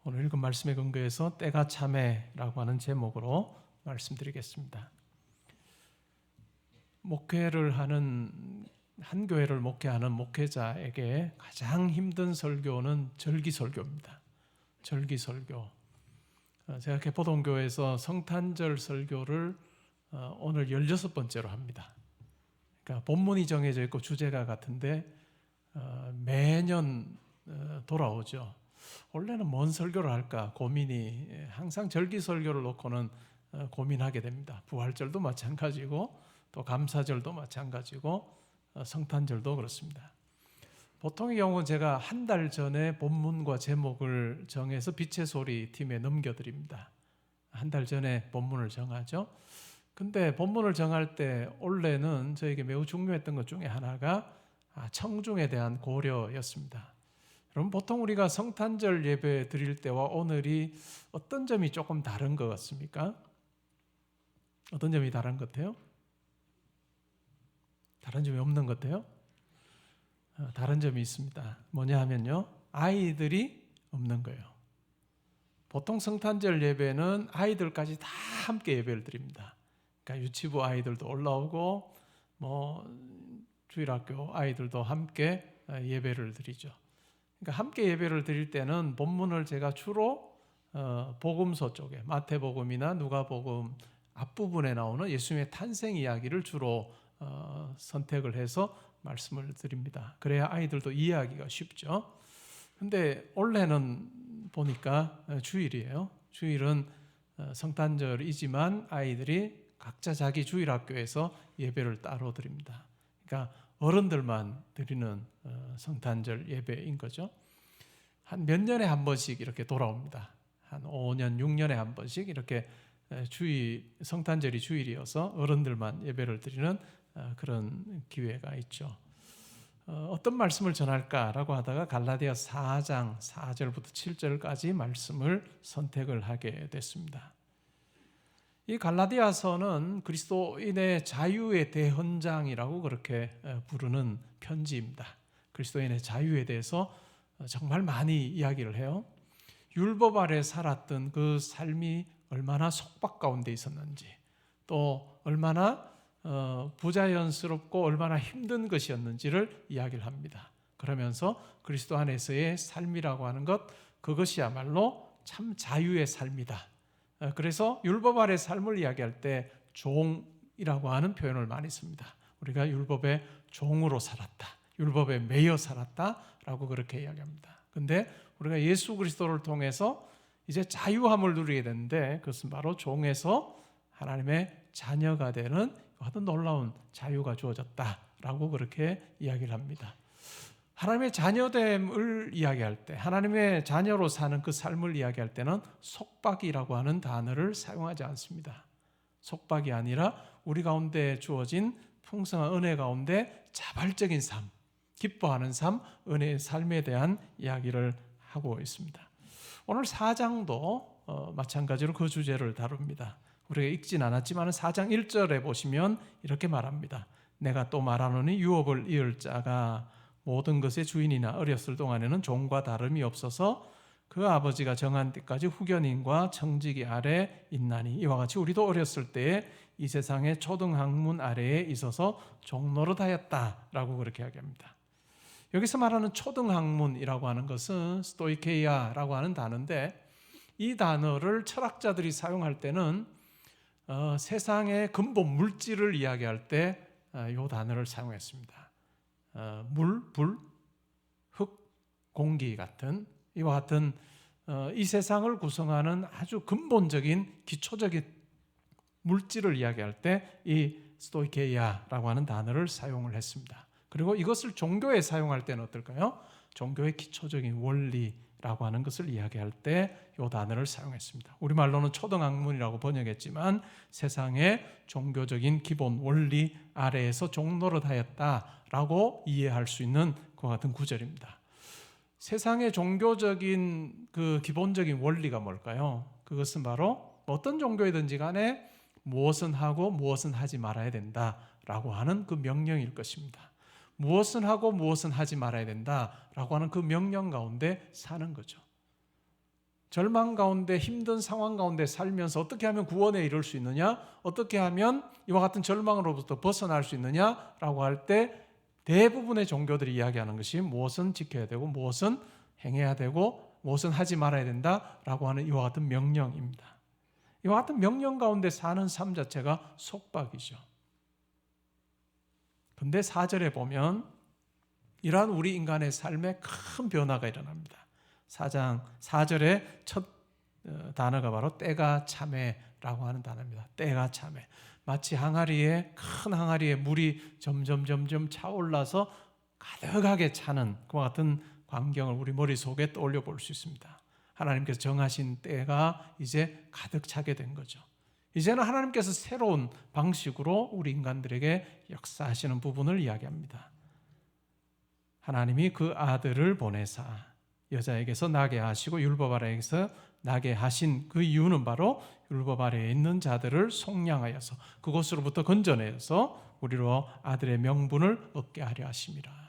오늘 읽은 말씀에 근거해서 때가 참에라고 하는 제목으로 말씀드리겠습니다. 목회를 하는 한 교회를 목회하는 목회자에게 가장 힘든 설교는 절기설교입니다. 절기설교. 제가 개포동교회에서 성탄절 설교를 오늘 16번째로 합니다. 그러니까 본문이 정해져 있고 주제가 같은데 매년 돌아오죠. 원래는 뭔 설교를 할까 고민이 항상 절기설교를 놓고는 고민하게 됩니다. 부활절도 마찬가지고 또 감사절도 마찬가지고 성탄절도 그렇습니다. 보통의 경우는 제가 한 달 전에 본문과 제목을 정해서 빛의 소리 팀에 넘겨드립니다. 한 달 전에 본문을 정하죠. 근데 본문을 정할 때 원래는 저에게 매우 중요했던 것 중에 하나가 청중에 대한 고려였습니다. 여러분, 보통 우리가 성탄절 예배 드릴 때와 오늘이 어떤 점이 조금 다른 것 같습니까? 어떤 점이 다른 것 같아요? 다른 점이 없는 것 같아요? 다른 점이 있습니다. 뭐냐 하면요, 아이들이 없는 거예요. 보통 성탄절 예배는 아이들까지 다 함께 예배를 드립니다. 그러니까 유치부 아이들도 올라오고 주일학교 아이들도 함께 예배를 드리죠. 그러니까 함께 예배를 드릴 때는 본문을 제가 주로 복음서 쪽에 마태복음이나 누가복음 앞부분에 나오는 예수님의 탄생 이야기를 주로 선택을 해서 말씀을 드립니다. 그래야 아이들도 이해하기가 쉽죠. 근데 올해는 보니까 주일이에요. 주일은 성탄절이지만 아이들이 각자 자기 주일학교에서 예배를 따로 드립니다. 그러니까 어른들만 드리는 성탄절 예배인 거죠. 한 몇 년에 한 번씩 이렇게 돌아옵니다. 한 5년, 6년에 한 번씩 이렇게 성탄절이 주일이어서 어른들만 예배를 드리는 그런 기회가 있죠. 어떤 말씀을 전할까라고 하다가 갈라디아 4장 4절부터 7절까지 말씀을 선택을 하게 됐습니다. 이 갈라디아서는 그리스도인의 자유의 대헌장이라고 그렇게 부르는 편지입니다. 그리스도인의 자유에 대해서 정말 많이 이야기를 해요. 율법 아래 살았던 그 삶이 얼마나 속박 가운데 있었는지, 또 얼마나 부자연스럽고 얼마나 힘든 것이었는지를 이야기를 합니다. 그러면서 그리스도 안에서의 삶이라고 하는 것, 그것이야말로 참 자유의 삶이다. 그래서 율법 아래 삶을 이야기할 때 종이라고 하는 표현을 많이 씁니다. 우리가 율법의 종으로 살았다, 율법에 매여 살았다라고 그렇게 이야기합니다. 근데 우리가 예수 그리스도를 통해서 이제 자유함을 누리게 되는데, 그것은 바로 종에서 하나님의 자녀가 되는 어떤 놀라운 자유가 주어졌다라고 그렇게 이야기를 합니다. 하나님의 자녀됨을 이야기할 때, 하나님의 자녀로 사는 그 삶을 이야기할 때는 속박이라고 하는 단어를 사용하지 않습니다. 속박이 아니라 우리 가운데 주어진 풍성한 은혜 가운데 자발적인 삶, 기뻐하는 삶, 은혜의 삶에 대한 이야기를 하고 있습니다. 오늘 4장도 마찬가지로 그 주제를 다룹니다. 우리가 읽진 않았지만 4장 1절에 보시면 이렇게 말합니다. 내가 또 말하노니 유업을 이을 자가 모든 것의 주인이나 어렸을 동안에는 종과 다름이 없어서 그 아버지가 정한 때까지 후견인과 청지기 아래 있나니, 이와 같이 우리도 어렸을 때에 이 세상의 초등학문 아래에 있어서 종노릇하였다라고 그렇게 이야기합니다. 여기서 말하는 초등학문이라고 하는 것은 스토이케이아라고 하는 단어인데, 이 단어를 철학자들이 사용할 때는 세상의 근본 물질을 이야기할 때 이 단어를 사용했습니다. 물, 불, 흙, 공기 같은 이와 같은 이 세상을 구성하는 아주 근본적인 기초적인 물질을 이야기할 때 이 스토이케이아라고 하는 단어를 사용을 했습니다. 그리고 이것을 종교에 사용할 때는 어떨까요? 종교의 기초적인 원리라고 하는 것을 이야기할 때 이 단어를 사용했습니다. 우리말로는 초등학문이라고 번역했지만 세상의 종교적인 기본 원리 아래에서 종노릇하였다라고 이해할 수 있는 그와 같은 구절입니다. 세상의 종교적인 그 기본적인 원리가 뭘까요? 그것은 바로 어떤 종교이든지 간에 무엇은 하고 무엇은 하지 말아야 된다라고 하는 그 명령일 것입니다. 무엇은 하고 무엇은 하지 말아야 된다라고 하는 그 명령 가운데 사는 거죠. 절망 가운데 힘든 상황 가운데 살면서 어떻게 하면 구원에 이룰 수 있느냐? 어떻게 하면 이와 같은 절망으로부터 벗어날 수 있느냐라고 할 때 대부분의 종교들이 이야기하는 것이 무엇은 지켜야 되고 무엇은 행해야 되고 무엇은 하지 말아야 된다라고 하는 이와 같은 명령입니다. 이와 같은 명령 가운데 사는 삶 자체가 속박이죠. 근데 4절에 보면 이러한 우리 인간의 삶에 큰 변화가 일어납니다. 4장 4절의 첫 단어가 바로 때가 차매라고 하는 단어입니다. 때가 차매. 마치 큰 항아리에 물이 점점 차올라서 가득하게 차는 그와 같은 광경을 우리 머릿속에 떠올려 볼 수 있습니다. 하나님께서 정하신 때가 이제 가득 차게 된 거죠. 이제는 하나님께서 새로운 방식으로 우리 인간들에게 역사하시는 부분을 이야기합니다. 하나님이 그 아들을 보내사 여자에게서 나게 하시고 율법 아래에서 나게 하신 그 이유는 바로 율법 아래에 있는 자들을 속량하여서 그곳으로부터 건져내서 우리로 아들의 명분을 얻게 하려 하심이라.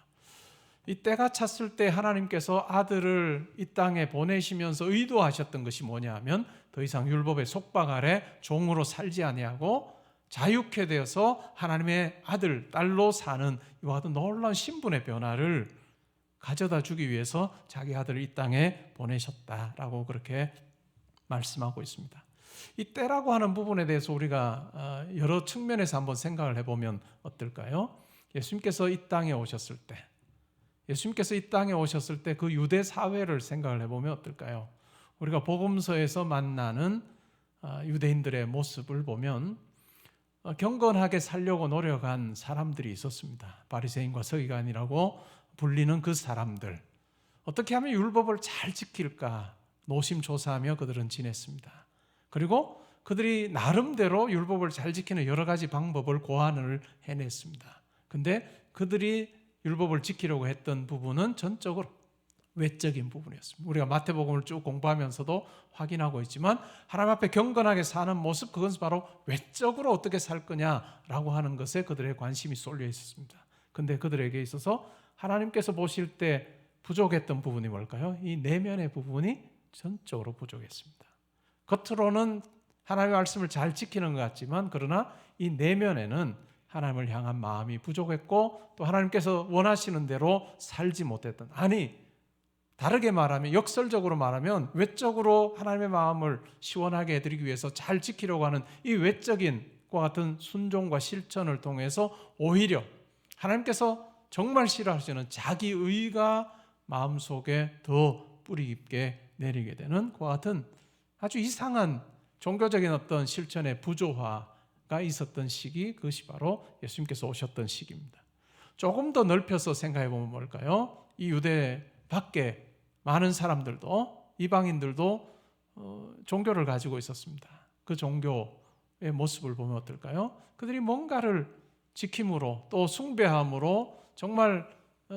이 때가 찼을 때 하나님께서 아들을 이 땅에 보내시면서 의도하셨던 것이 뭐냐 하면 더 이상 율법의 속박 아래 종으로 살지 아니하고 자유케 되어서 하나님의 아들, 딸로 사는 이와 같은 놀라운 신분의 변화를 가져다 주기 위해서 자기 아들을 이 땅에 보내셨다라고 그렇게 말씀하고 있습니다. 이 때라고 하는 부분에 대해서 우리가 여러 측면에서 한번 생각을 해보면 어떨까요? 예수님께서 이 땅에 오셨을 때 그 유대 사회를 생각을 해보면 어떨까요? 우리가 복음서에서 만나는 유대인들의 모습을 보면 경건하게 살려고 노력한 사람들이 있었습니다. 바리새인과 서기관이라고 불리는 그 사람들, 어떻게 하면 율법을 잘 지킬까 노심초사하며 그들은 지냈습니다. 그리고 그들이 나름대로 율법을 잘 지키는 여러 가지 방법을 고안을 해냈습니다. 근데 그들이 율법을 지키려고 했던 부분은 전적으로 외적인 부분이었습니다. 우리가 마태복음을 쭉 공부하면서도 확인하고 있지만 하나님 앞에 경건하게 사는 모습, 그것은 바로 외적으로 어떻게 살 거냐라고 하는 것에 그들의 관심이 쏠려 있었습니다. 근데 그들에게 있어서 하나님께서 보실 때 부족했던 부분이 뭘까요? 이 내면의 부분이 전적으로 부족했습니다. 겉으로는 하나님의 말씀을 잘 지키는 것 같지만 그러나 이 내면에는 하나님을 향한 마음이 부족했고 또 하나님께서 원하시는 대로 살지 못했던, 다르게 말하면, 역설적으로 말하면 외적으로 하나님의 마음을 시원하게 해드리기 위해서 잘 지키려고 하는 이 외적인 과 같은 순종과 실천을 통해서 오히려 하나님께서 정말 싫어하시는 자기의가 마음속에 더 뿌리 깊게 내리게 되는 그와 같은 아주 이상한 종교적인 어떤 실천의 부조화가 있었던 시기, 그것이 바로 예수님께서 오셨던 시기입니다. 조금 더 넓혀서 생각해 보면 뭘까요? 이 유대 밖에 많은 사람들도, 이방인들도 종교를 가지고 있었습니다. 그 종교의 모습을 보면 어떨까요? 그들이 뭔가를 지킴으로 또 숭배함으로 정말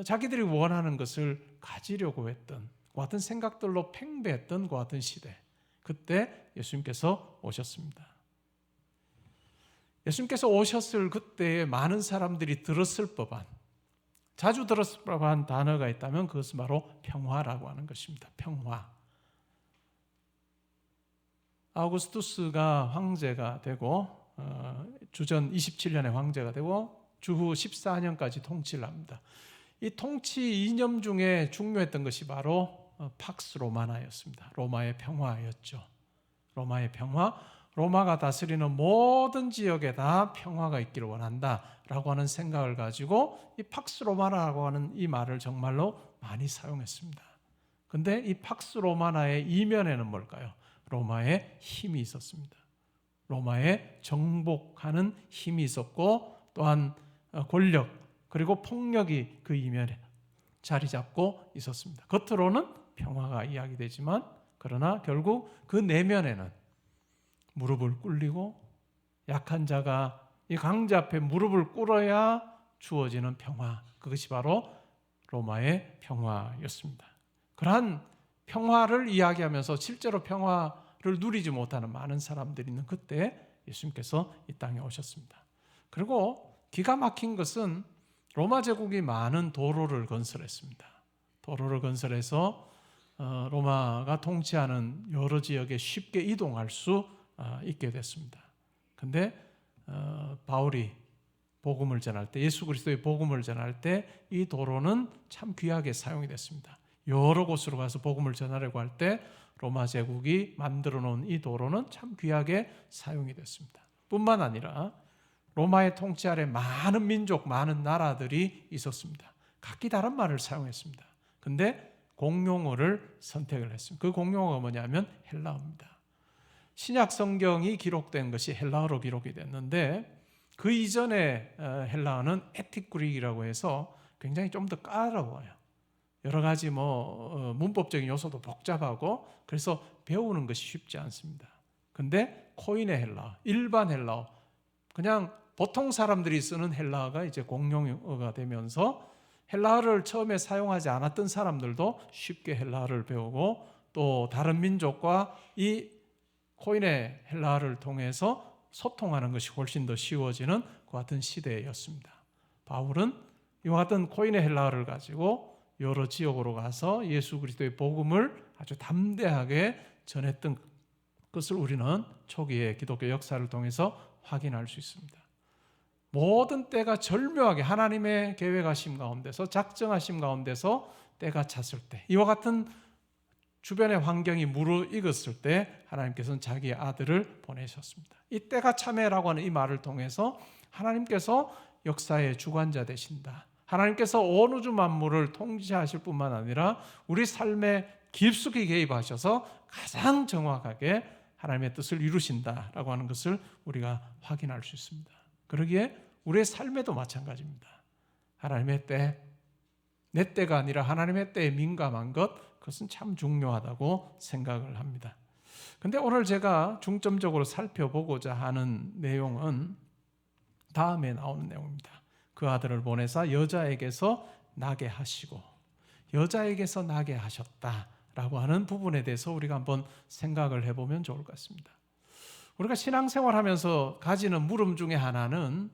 자기들이 원하는 것을 가지려고 했던 그 같은 생각들로 팽배했던 그 같은 시대, 그때 예수님께서 오셨습니다. 예수님께서 오셨을 그때에 많은 사람들이 들었을 법한, 자주 들었을 법한 단어가 있다면 그것은 바로 평화라고 하는 것입니다. 평화. 아우구스투스가 황제가 되고 주전 27년에 황제가 되고 주후 14년까지 통치를 합니다. 이 통치 이념 중에 중요했던 것이 바로 팍스 로마나였습니다. 로마의 평화였죠. 로마의 평화, 로마가 다스리는 모든 지역에 다 평화가 있기를 원한다라고 하는 생각을 가지고 이 팍스 로마나라고 하는 이 말을 정말로 많이 사용했습니다. 근데 이 팍스 로마나의 이면에는 뭘까요? 로마의 힘이 있었습니다. 로마의 정복하는 힘이 있었고 또한 권력 그리고 폭력이 그 이면에 자리 잡고 있었습니다. 겉으로는 평화가 이야기되지만 그러나 결국 그 내면에는 무릎을 꿇리고 약한 자가 이 강자 앞에 무릎을 꿇어야 주어지는 평화, 그것이 바로 로마의 평화였습니다. 그러한 평화를 이야기하면서 실제로 평화를 누리지 못하는 많은 사람들이 있는 그때 예수님께서 이 땅에 오셨습니다. 그리고 기가 막힌 것은 로마 제국이 많은 도로를 건설했습니다. 도로를 건설해서 로마가 통치하는 여러 지역에 쉽게 이동할 수 있게 됐습니다. 근데 바울이 복음을 전할 때, 예수 그리스도의 복음을 전할 때 이 도로는 참 귀하게 사용이 됐습니다. 여러 곳으로 가서 복음을 전하려고 할 때 로마 제국이 만들어 놓은 이 도로는 참 귀하게 사용이 됐습니다. 뿐만 아니라 로마의 통치 아래 많은 민족, 많은 나라들이 있었습니다. 각기 다른 말을 사용했습니다. 근데 공용어를 선택을 했습니다. 그 공용어가 뭐냐면 헬라어입니다. 신약 성경이 기록된 것이 헬라어로 기록이 됐는데 그 이전에 헬라어는 에틱 그릭이라고 해서 굉장히 좀 더 까다로워요. 여러 가지 문법적인 요소도 복잡하고 그래서 배우는 것이 쉽지 않습니다. 근데 코인의 헬라어, 일반 헬라어, 그냥 보통 사람들이 쓰는 헬라어가 이제 공용어가 되면서 헬라어를 처음에 사용하지 않았던 사람들도 쉽게 헬라어를 배우고 또 다른 민족과 이 코인의 헬라어를 통해서 소통하는 것이 훨씬 더 쉬워지는 그 같은 시대였습니다. 바울은 이와 같은 코인의 헬라어를 가지고 여러 지역으로 가서 예수 그리스도의 복음을 아주 담대하게 전했던 것을 우리는 초기의 기독교 역사를 통해서 확인할 수 있습니다. 모든 때가 절묘하게 하나님의 계획하심 가운데서 작정하심 가운데서 때가 찼을 때 이와 같은 주변의 환경이 무르익었을 때 하나님께서는 자기의 아들을 보내셨습니다. 이 때가 참회라고 하는 이 말을 통해서 하나님께서 역사의 주관자 되신다. 하나님께서 온 우주 만물을 통치하실 뿐만 아니라 우리 삶에 깊숙이 개입하셔서 가장 정확하게 하나님의 뜻을 이루신다라고 하는 것을 우리가 확인할 수 있습니다. 그러기에 우리의 삶에도 마찬가지입니다. 하나님의 때, 내 때가 아니라 하나님의 때에 민감한 것, 그것은 참 중요하다고 생각을 합니다. 근데 오늘 제가 중점적으로 살펴보고자 하는 내용은 다음에 나오는 내용입니다. 그 아들을 보내사 여자에게서 나게 하시고 여자에게서 나게 하셨다라고 하는 부분에 대해서 우리가 한번 생각을 해보면 좋을 것 같습니다. 우리가 신앙생활하면서 가지는 물음 중에 하나는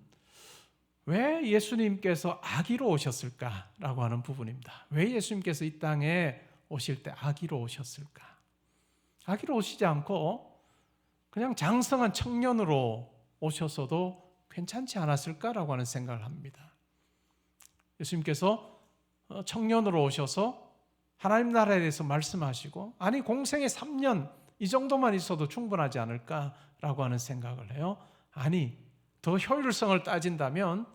왜 예수님께서 아기로 오셨을까라고 하는 부분입니다. 왜 예수님께서 이 땅에 오실 때 아기로 오셨을까? 아기로 오시지 않고 그냥 장성한 청년으로 오셨어도 괜찮지 않았을까라고 하는 생각을 합니다. 예수님께서 청년으로 오셔서 하나님 나라에 대해서 말씀하시고 아니 공생의 3년 이 정도만 있어도 충분하지 않을까라고 하는 생각을 해요. 아니 더 효율성을 따진다면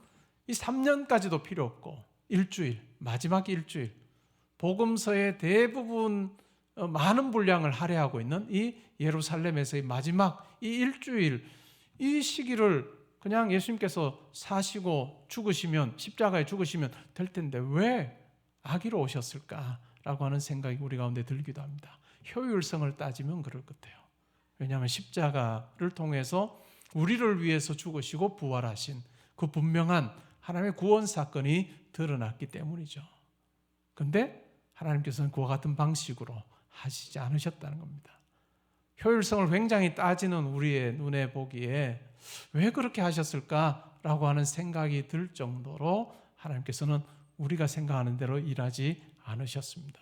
이 3년까지도 필요 없고 일주일, 마지막 일주일 복음서의 대부분 많은 분량을 할애하고 있는 이 예루살렘에서의 마지막 이 일주일 이 시기를 그냥 예수님께서 사시고 죽으시면 십자가에 죽으시면 될 텐데 왜 아기로 오셨을까라고 하는 생각이 우리 가운데 들기도 합니다. 효율성을 따지면 그럴 것 같아요. 왜냐하면 십자가를 통해서 우리를 위해서 죽으시고 부활하신 그 분명한 하나님의 구원 사건이 드러났기 때문이죠. 그런데 하나님께서는 그와 같은 방식으로 하시지 않으셨다는 겁니다. 효율성을 굉장히 따지는 우리의 눈에 보기에 왜 그렇게 하셨을까라고 하는 생각이 들 정도로 하나님께서는 우리가 생각하는 대로 일하지 않으셨습니다.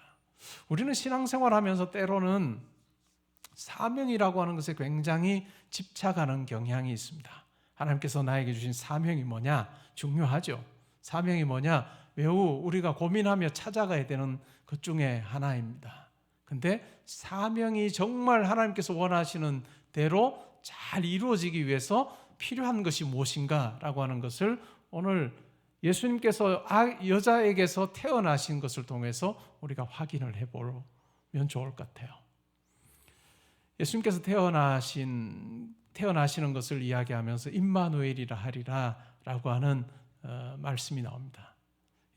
우리는 신앙생활하면서 때로는 사명이라고 하는 것에 굉장히 집착하는 경향이 있습니다. 하나님께서 나에게 주신 사명이 뭐냐? 중요하죠. 사명이 뭐냐? 매우 우리가 고민하며 찾아가야 되는 것 중에 하나입니다. 근데 사명이 정말 하나님께서 원하시는 대로 잘 이루어지기 위해서 필요한 것이 무엇인가라고 하는 것을 오늘 예수님께서 여자에게서 태어나신 것을 통해서 우리가 확인을 해보면 좋을 것 같아요. 예수님께서 태어나시는 것을 이야기하면서 임마누엘이라 하리라라고 하는 말씀이 나옵니다.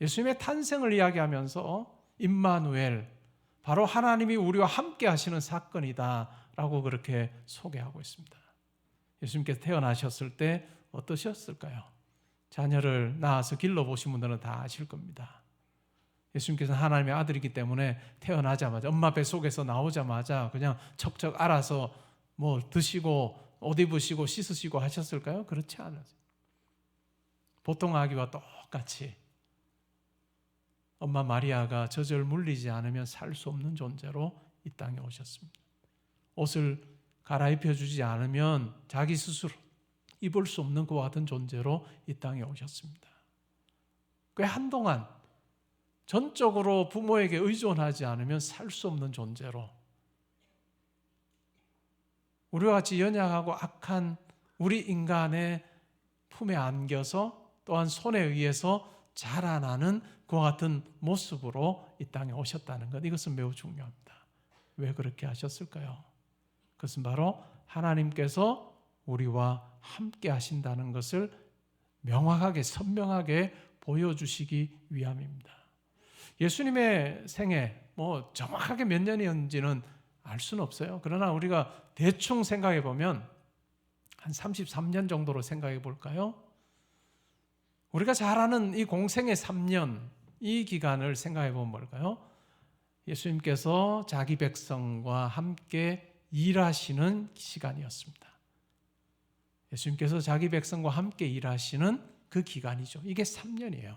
예수님의 탄생을 이야기하면서 임마누엘, 바로 하나님이 우리와 함께 하시는 사건이다라고 그렇게 소개하고 있습니다. 예수님께서 태어나셨을 때 어떠셨을까요? 자녀를 낳아서 길러보신 분들은 다 아실 겁니다. 예수님께서는 하나님의 아들이기 때문에 태어나자마자 엄마 뱃속에서 나오자마자 그냥 척척 알아서 뭐 드시고 옷 입으시고 씻으시고 하셨을까요? 그렇지 않았어요. 보통 아기와 똑같이 엄마 마리아가 젖을 물리지 않으면 살 수 없는 존재로 이 땅에 오셨습니다. 옷을 갈아입혀 주지 않으면 자기 스스로 입을 수 없는 그와 같은 존재로 이 땅에 오셨습니다. 꽤 한동안 전적으로 부모에게 의존하지 않으면 살 수 없는 존재로, 우리와 같이 연약하고 악한 우리 인간의 품에 안겨서 또한 손에 의해서 자라나는 그와 같은 모습으로 이 땅에 오셨다는 것, 이것은 매우 중요합니다. 왜 그렇게 하셨을까요? 그것은 바로 하나님께서 우리와 함께 하신다는 것을 명확하게 선명하게 보여주시기 위함입니다. 예수님의 생애 정확하게 몇 년이었는지는 알 수는 없어요. 그러나 우리가 대충 생각해 보면 한 33년 정도로 생각해 볼까요? 우리가 잘 아는 이 공생의 3년, 이 기간을 생각해 보면 뭘까요? 예수님께서 자기 백성과 함께 일하시는 시간이었습니다. 예수님께서 자기 백성과 함께 일하시는 그 기간이죠. 이게 3년이에요.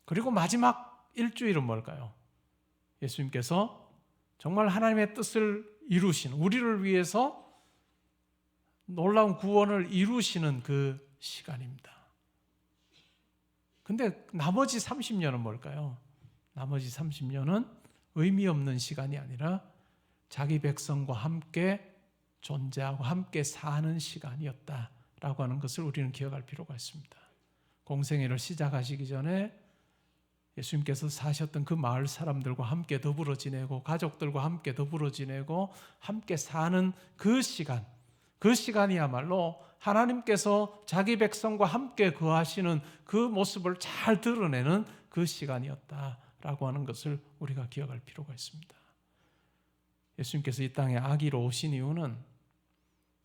그리고 마지막 일주일은 뭘까요? 예수님께서 정말 하나님의 뜻을 이루시는, 우리를 위해서 놀라운 구원을 이루시는 그 시간입니다. 근데 나머지 30년은 뭘까요? 나머지 30년은 의미 없는 시간이 아니라 자기 백성과 함께 존재하고 함께 사는 시간이었다라고 하는 것을 우리는 기억할 필요가 있습니다. 공생애를 시작하시기 전에 예수님께서 사셨던 그 마을 사람들과 함께 더불어 지내고 가족들과 함께 더불어 지내고 함께 사는 그 시간, 그 시간이야말로 하나님께서 자기 백성과 함께 거하시는 그 모습을 잘 드러내는 그 시간이었다라고 하는 것을 우리가 기억할 필요가 있습니다. 예수님께서 이 땅에 아기로 오신 이유는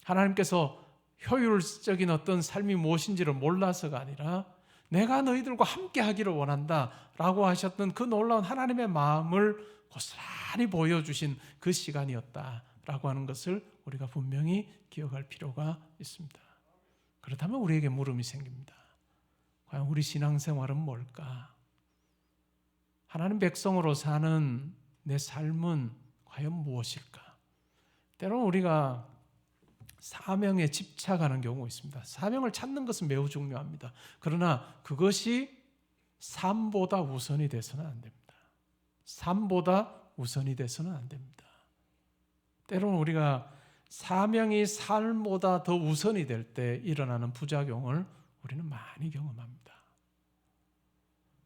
하나님께서 효율적인 어떤 삶이 무엇인지를 몰라서가 아니라 내가 너희들과 함께 하기를 원한다라고 하셨던 그 놀라운 하나님의 마음을 고스란히 보여주신 그 시간이었다라고 하는 것을 우리가 분명히 기억할 필요가 있습니다. 그렇다면 우리에게 물음이 생깁니다. 과연 우리 신앙생활은 뭘까? 하나님 백성으로 사는 내 삶은 과연 무엇일까? 때로는 우리가 사명에 집착하는 경우가 있습니다. 사명을 찾는 것은 매우 중요합니다. 그러나 그것이 삶보다 우선이 돼서는 안 됩니다. 삶보다 우선이 돼서는 안 됩니다. 때로는 우리가 사명이 삶보다 더 우선이 될 때 일어나는 부작용을 우리는 많이 경험합니다.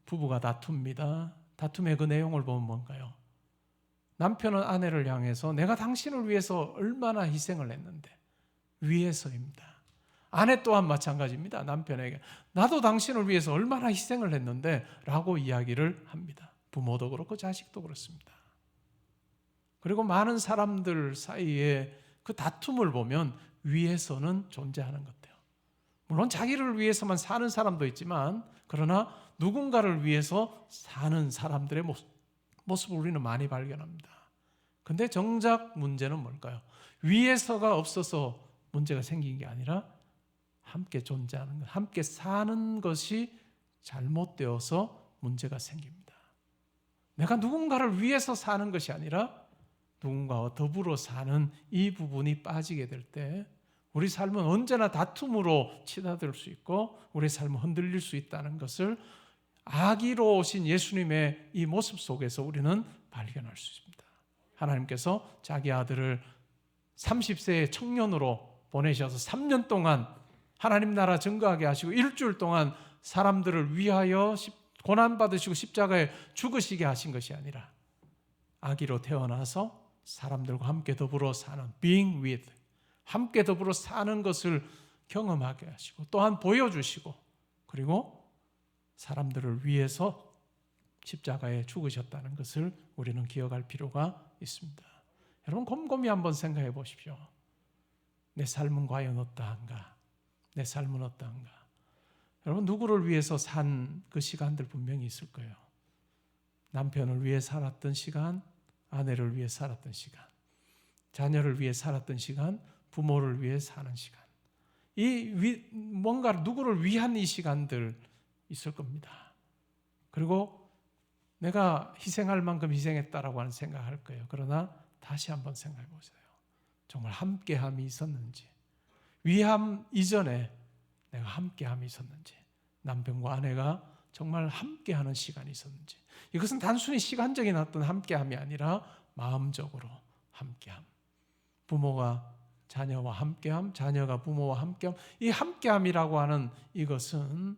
부부가 다툽니다. 다툼의 그 내용을 보면 뭔가요? 남편은 아내를 향해서 내가 당신을 위해서 얼마나 희생을 했는데, 위해서입니다. 아내 또한 마찬가지입니다. 남편에게 나도 당신을 위해서 얼마나 희생을 했는데 라고 이야기를 합니다. 부모도 그렇고 자식도 그렇습니다. 그리고 많은 사람들 사이에 그 다툼을 보면 위해서는 존재하는 것 같아요. 물론 자기를 위해서만 사는 사람도 있지만, 그러나 누군가를 위해서 사는 사람들의 모습을 우리는 많이 발견합니다. 근데 정작 문제는 뭘까요? 위해서가 없어서 문제가 생긴 게 아니라 함께 존재하는 것, 함께 사는 것이 잘못되어서 문제가 생깁니다. 내가 누군가를 위해서 사는 것이 아니라 누군가와 더불어 사는 이 부분이 빠지게 될 때 우리 삶은 언제나 다툼으로 치닫을 수 있고 우리 삶은 흔들릴 수 있다는 것을 아기로 오신 예수님의 이 모습 속에서 우리는 발견할 수 있습니다. 하나님께서 자기 아들을 30세의 청년으로 보내셔서 3년 동안 하나님 나라 증거하게 하시고 일주일 동안 사람들을 위하여 고난받으시고 십자가에 죽으시게 하신 것이 아니라 아기로 태어나서 사람들과 함께 더불어 사는 being with, 함께 더불어 사는 것을 경험하게 하시고 또한 보여주시고 그리고 사람들을 위해서 십자가에 죽으셨다는 것을 우리는 기억할 필요가 있습니다. 여러분 곰곰이 한번 생각해 보십시오. 내 삶은 과연 어떠한가? 내 삶은 어떠한가? 여러분 누구를 위해서 산 그 시간들 분명히 있을 거예요. 남편을 위해 살았던 시간, 아내를 위해 살았던 시간, 자녀를 위해 살았던 시간, 부모를 위해 사는 시간. 뭔가 누구를 위한 이 시간들 있을 겁니다. 그리고 내가 희생할 만큼 희생했다라고 하는 생각할 거예요. 그러나 다시 한번 생각해 보세요. 정말 함께함이 있었는지, 위함 이전에 내가 함께함이 있었는지, 남편과 아내가 정말 함께하는 시간이 있었는지, 이것은 단순히 시간적인 어떤 함께함이 아니라 마음적으로 함께함, 부모가 자녀와 함께함, 자녀가 부모와 함께함, 이 함께함이라고 하는 이것은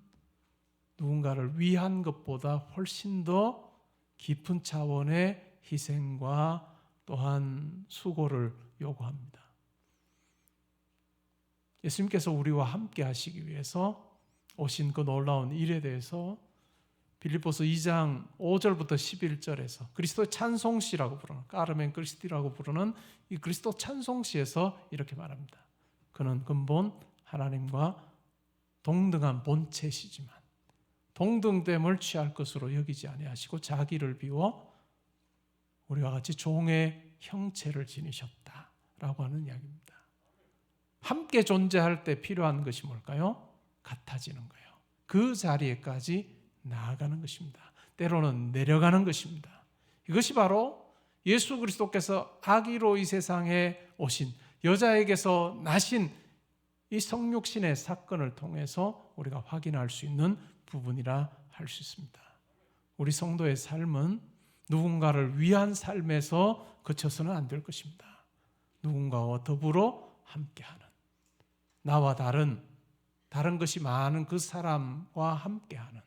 누군가를 위한 것보다 훨씬 더 깊은 차원의 희생과 또한 수고를 요구합니다. 예수님께서 우리와 함께 하시기 위해서 오신 그 놀라운 일에 대해서 빌립보서 2장 5절부터 11절에서 그리스도의 찬송시라고 부르는, 까르멘 크리스티라고 부르는 이 그리스도 찬송시에서 이렇게 말합니다. 그는 근본 하나님과 동등한 본체시지만 동등됨을 취할 것으로 여기지 아니하시고 자기를 비워 우리와 같이 종의 형체를 지니셨다라고 하는 이야기입니다. 함께 존재할 때 필요한 것이 뭘까요? 같아지는 거예요. 그 자리에까지 나아가는 것입니다. 때로는 내려가는 것입니다. 이것이 바로 예수 그리스도께서 아기로 이 세상에 오신, 여자에게서 나신 이 성육신의 사건을 통해서 우리가 확인할 수 있는 부분이라 할 수 있습니다. 우리 성도의 삶은 누군가를 위한 삶에서 그쳐서는 안 될 것입니다. 누군가와 더불어 함께하는, 나와 다른 것이 많은 그 사람과 함께하는,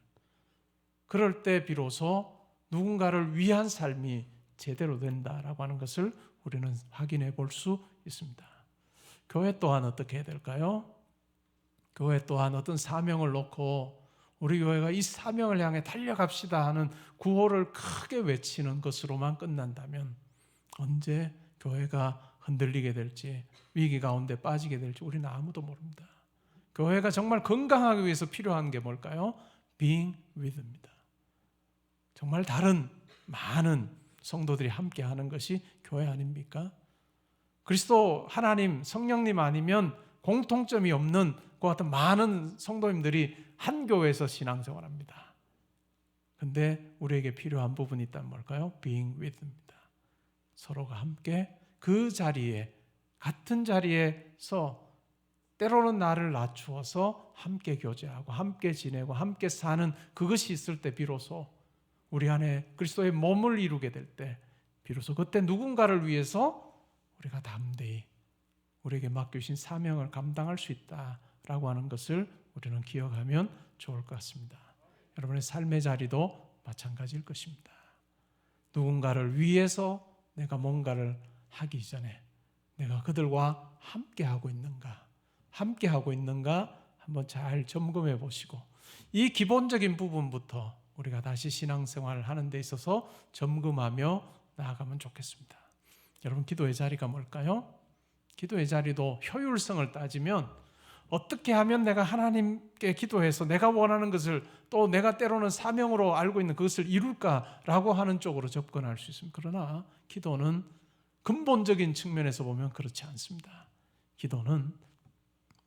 그럴 때 비로소 누군가를 위한 삶이 제대로 된다라고 하는 것을 우리는 확인해 볼 수 있습니다. 교회 또한 어떻게 해야 될까요? 교회 또한 어떤 사명을 놓고 우리 교회가 이 사명을 향해 달려갑시다 하는 구호를 크게 외치는 것으로만 끝난다면 언제 교회가 흔들리게 될지, 위기 가운데 빠지게 될지 우리는 아무도 모릅니다. 교회가 정말 건강하기 위해서 필요한 게 뭘까요? Being with입니다. 정말 다른 많은 성도들이 함께하는 것이 교회 아닙니까? 그리스도 하나님, 성령님 아니면 공통점이 없는 그 같은 많은 성도님들이 한 교회에서 신앙생활합니다. 그런데 우리에게 필요한 부분이 있다면 뭘까요? Being with입니다. 서로가 함께 그 자리에, 같은 자리에서 때로는 나를 낮추어서 함께 교제하고 함께 지내고 함께 사는 그것이 있을 때 비로소 우리 안에 그리스도의 몸을 이루게 될 때 비로소 그때 누군가를 위해서 우리가 담대히 우리에게 맡겨주신 사명을 감당할 수 있다라고 하는 것을 우리는 기억하면 좋을 것 같습니다. 여러분의 삶의 자리도 마찬가지일 것입니다. 누군가를 위해서 내가 뭔가를 하기 전에 내가 그들과 함께하고 있는가 한번 잘 점검해 보시고 이 기본적인 부분부터 우리가 다시 신앙생활을 하는 데 있어서 점검하며 나아가면 좋겠습니다. 여러분, 기도의 자리가 뭘까요? 기도의 자리도 효율성을 따지면 어떻게 하면 내가 하나님께 기도해서 내가 원하는 것을 또 내가 때로는 사명으로 알고 있는 그것을 이룰까라고 하는 쪽으로 접근할 수 있습니다. 그러나 기도는 근본적인 측면에서 보면 그렇지 않습니다. 기도는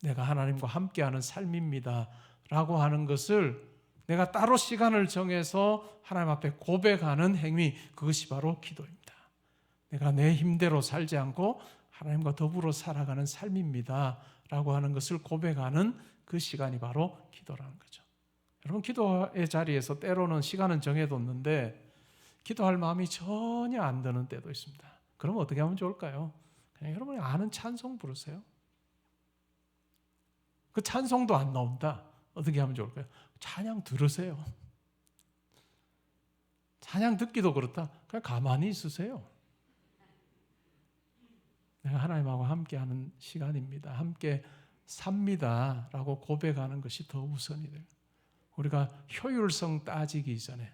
내가 하나님과 함께하는 삶입니다 라고 하는 것을 내가 따로 시간을 정해서 하나님 앞에 고백하는 행위, 그것이 바로 기도입니다. 내가 내 힘대로 살지 않고 하나님과 더불어 살아가는 삶입니다 라고 하는 것을 고백하는 그 시간이 바로 기도라는 거죠. 여러분, 기도의 자리에서 때로는 시간은 정해뒀는데 기도할 마음이 전혀 안 드는 때도 있습니다. 그럼 어떻게 하면 좋을까요? 그냥 여러분이 아는 찬송 부르세요. 그 찬송도 안 나온다. 어떻게 하면 좋을까요? 찬양 들으세요. 찬양 듣기도 그렇다. 그냥 가만히 있으세요. 내가 하나님하고 함께하는 시간입니다. 함께 삽니다 라고 고백하는 것이 더 우선이 돼요. 우리가 효율성 따지기 전에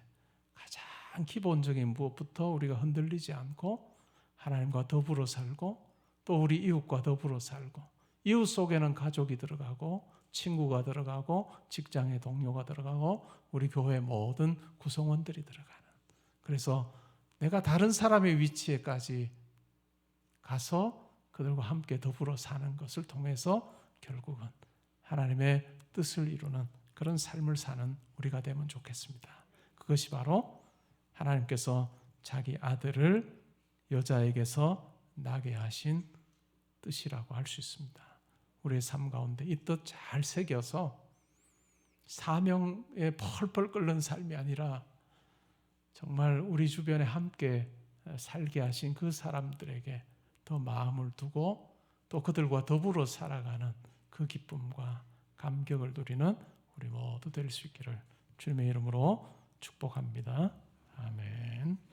가장 기본적인 무엇부터 우리가 흔들리지 않고 하나님과 더불어 살고 또 우리 이웃과 더불어 살고, 이웃 속에는 가족이 들어가고 친구가 들어가고 직장의 동료가 들어가고 우리 교회 모든 구성원들이 들어가는, 그래서 내가 다른 사람의 위치에까지 가서 그들과 함께 더불어 사는 것을 통해서 결국은 하나님의 뜻을 이루는 그런 삶을 사는 우리가 되면 좋겠습니다. 그것이 바로 하나님께서 자기 아들을 여자에게서 나게 하신 뜻이라고 할 수 있습니다. 우리의 삶 가운데 이 뜻 잘 새겨서 사명에 펄펄 끓는 삶이 아니라 정말 우리 주변에 함께 살게 하신 그 사람들에게 더 마음을 두고 또 그들과 더불어 살아가는 그 기쁨과 감격을 누리는 우리 모두 될 수 있기를 주님의 이름으로 축복합니다. 아멘.